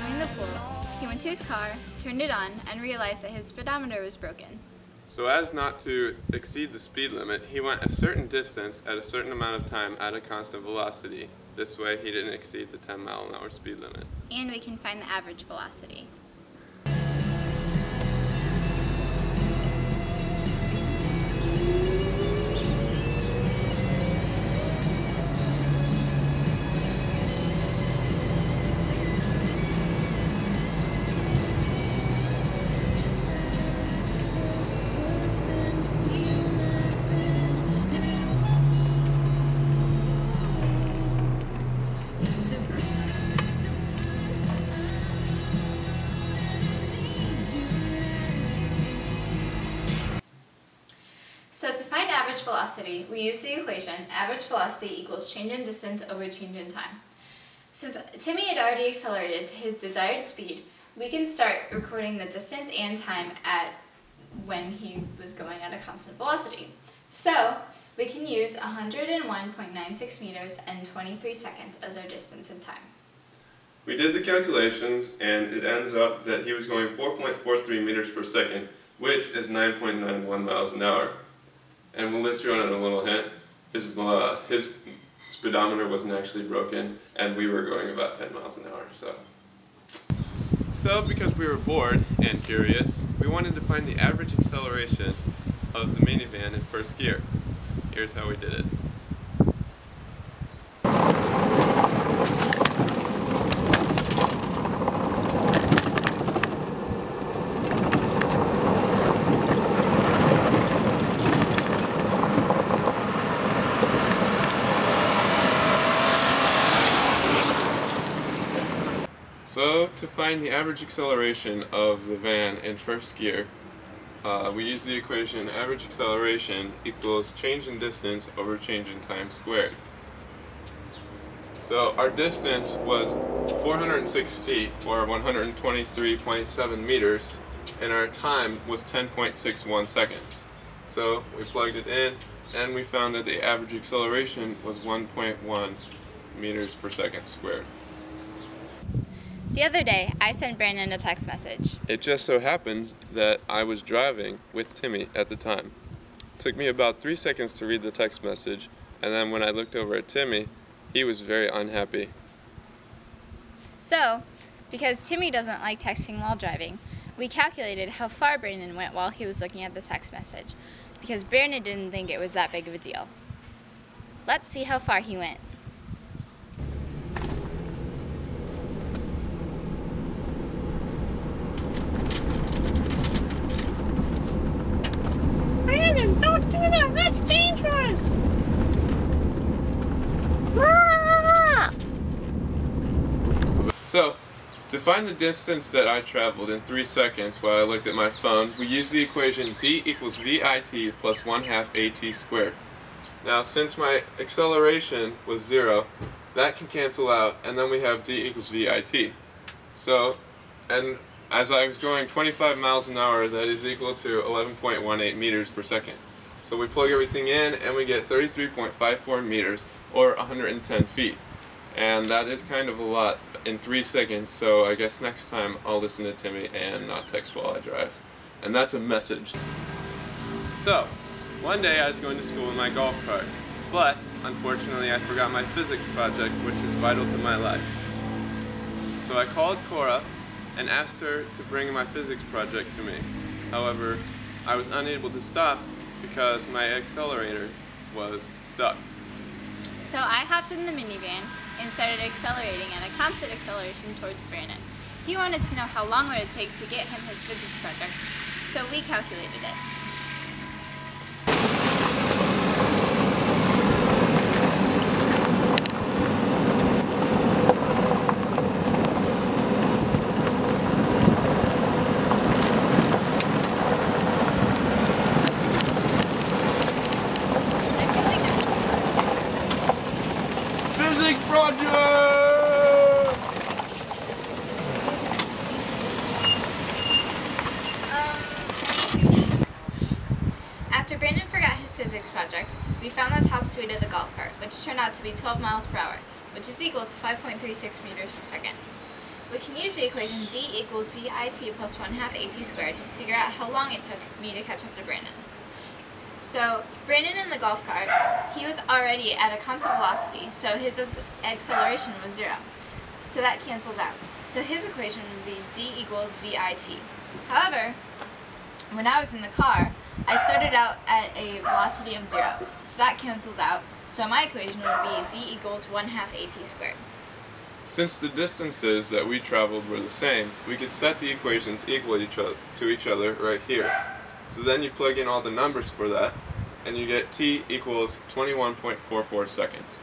swimming the pool, he went to his car, turned it on, and realized that his speedometer was broken. So as not to exceed the speed limit, he went a certain distance at a certain amount of time at a constant velocity. This way he didn't exceed the 10-mile-an-hour speed limit. And we can find the average velocity. So to find average velocity, we use the equation average velocity equals change in distance over change in time. Since Timmy had already accelerated to his desired speed, we can start recording the distance and time at when he was going at a constant velocity. So we can use 101.96 meters and 23 seconds as our distance and time. We did the calculations and it ends up that he was going 4.43 meters per second, which is 9.91 miles an hour. And we'll let you on a little hint. His speedometer wasn't actually broken, and we were going about 10 miles an hour. So because we were bored and curious, we wanted to find the average acceleration of the minivan in first gear. Here's how we did it. So, to find the average acceleration of the van in first gear, we use the equation average acceleration equals change in distance over change in time squared. So, our distance was 406 feet, or 123.7 meters, and our time was 10.61 seconds. So, we plugged it in, and we found that the average acceleration was 1.1 meters per second squared. The other day, I sent Brandon a text message. It just so happened that I was driving with Timmy at the time. It took me about 3 seconds to read the text message, and then when I looked over at Timmy, he was very unhappy. So, because Timmy doesn't like texting while driving, we calculated how far Brandon went while he was looking at the text message, because Brandon didn't think it was that big of a deal. Let's see how far he went. Brandon, don't do that! That's dangerous! So, to find the distance that I traveled in 3 seconds while I looked at my phone, we use the equation d equals vit plus 1/2 at squared. Now, since my acceleration was 0, that can cancel out, and then we have d equals vit. So, and as I was going 25 miles an hour, that is equal to 11.18 meters per second. So we plug everything in, and we get 33.54 meters, or 110 feet. And that is kind of a lot in 3 seconds, so I guess next time I'll listen to Timmy and not text while I drive. And that's a message. So, one day I was going to school in my golf cart, but unfortunately I forgot my physics project, which is vital to my life. So I called Cora and asked her to bring my physics project to me. However, I was unable to stop because my accelerator was stuck. So I hopped in the minivan and started accelerating at a constant acceleration towards Brandon. He wanted to know how long would it take to get him his physics project, so we calculated it. After Brandon forgot his physics project, we found the top speed of the golf cart, which turned out to be 12 miles per hour, which is equal to 5.36 meters per second. we can use the equation d equals vit plus 1/2 at squared to figure out how long it took me to catch up to Brandon. So Brandon in the golf cart, he was already at a constant velocity, so his acceleration was 0. So that cancels out. So his equation would be d equals vit. However, when I was in the car, I started out at a velocity of 0, so that cancels out. So my equation would be d equals 1/2 at squared. Since the distances that we traveled were the same, we could set the equations equal to each other right here. So then you plug in all the numbers for that, and you get t equals 21.44 seconds.